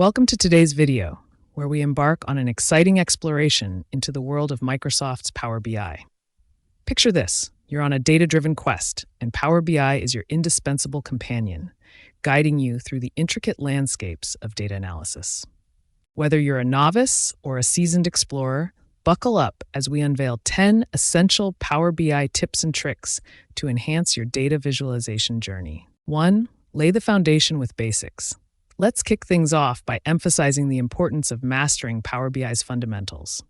Welcome to today's video, where we embark on an exciting exploration into the world of Microsoft's Power BI. Picture this, you're on a data-driven quest, and Power BI is your indispensable companion, guiding you through the intricate landscapes of data analysis. Whether you're a novice or a seasoned explorer, buckle up as we unveil 10 essential Power BI tips and tricks to enhance your data visualization journey. 1. Lay the foundation with basics. Let's kick things off by emphasizing the importance of mastering Power BI's fundamentals.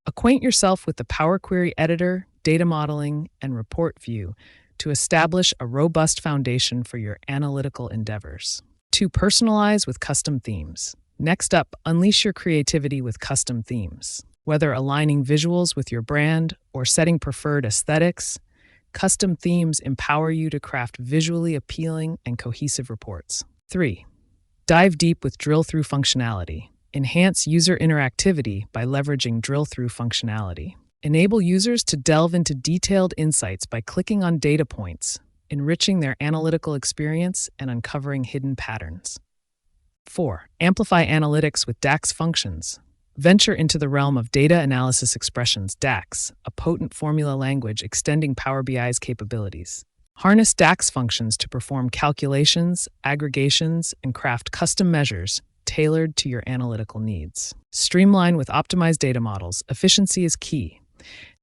Acquaint yourself with the Power Query Editor, data modeling, and report view to establish a robust foundation for your analytical endeavors. 2. Personalize with custom themes. Next up, unleash your creativity with custom themes. Whether aligning visuals with your brand or setting preferred aesthetics, custom themes empower you to craft visually appealing and cohesive reports. 3. Dive deep with drill-through functionality. Enhance user interactivity by leveraging drill-through functionality. Enable users to delve into detailed insights by clicking on data points, enriching their analytical experience and uncovering hidden patterns. 4. Amplify analytics with DAX functions. Venture into the realm of data analysis expressions, DAX, a potent formula language extending Power BI's capabilities. Harness DAX functions to perform calculations, aggregations, and craft custom measures tailored to your analytical needs. Streamline with optimized data models. Efficiency is key.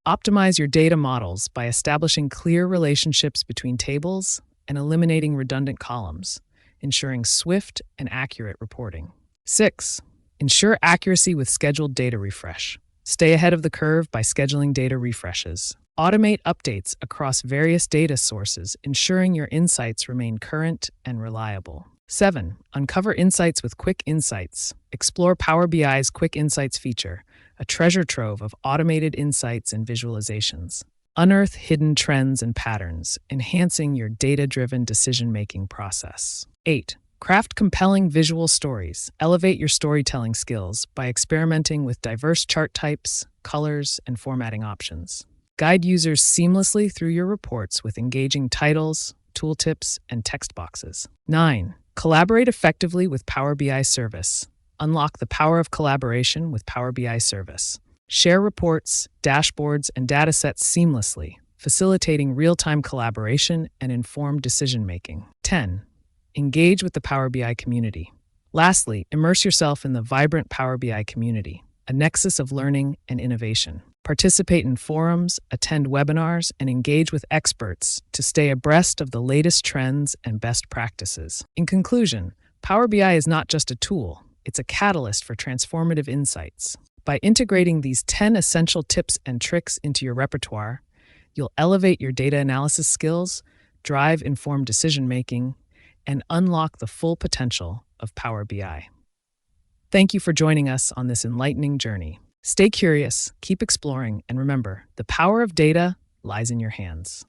Optimize your data models by establishing clear relationships between tables and eliminating redundant columns, ensuring swift and accurate reporting. 6. Ensure accuracy with scheduled data refresh. Stay ahead of the curve by scheduling data refreshes. Automate updates across various data sources, ensuring your insights remain current and reliable. 7. Uncover insights with Quick Insights. Explore Power BI's Quick Insights feature, a treasure trove of automated insights and visualizations. Unearth hidden trends and patterns, enhancing your data-driven decision-making process. 8. Craft compelling visual stories. Elevate your storytelling skills by experimenting with diverse chart types, colors, and formatting options. Guide users seamlessly through your reports with engaging titles, tooltips, and text boxes. 9. Collaborate effectively with Power BI Service. Unlock the power of collaboration with Power BI Service. Share reports, dashboards, and datasets seamlessly, facilitating real-time collaboration and informed decision-making. 10. Engage with the Power BI community. Lastly, immerse yourself in the vibrant Power BI community, a nexus of learning and innovation. Participate in forums, attend webinars, and engage with experts to stay abreast of the latest trends and best practices. In conclusion, Power BI is not just a tool, it's a catalyst for transformative insights. By integrating these 10 essential tips and tricks into your repertoire, you'll elevate your data analysis skills, drive informed decision-making, and unlock the full potential of Power BI. Thank you for joining us on this enlightening journey. Stay curious, keep exploring, and remember, the power of data lies in your hands.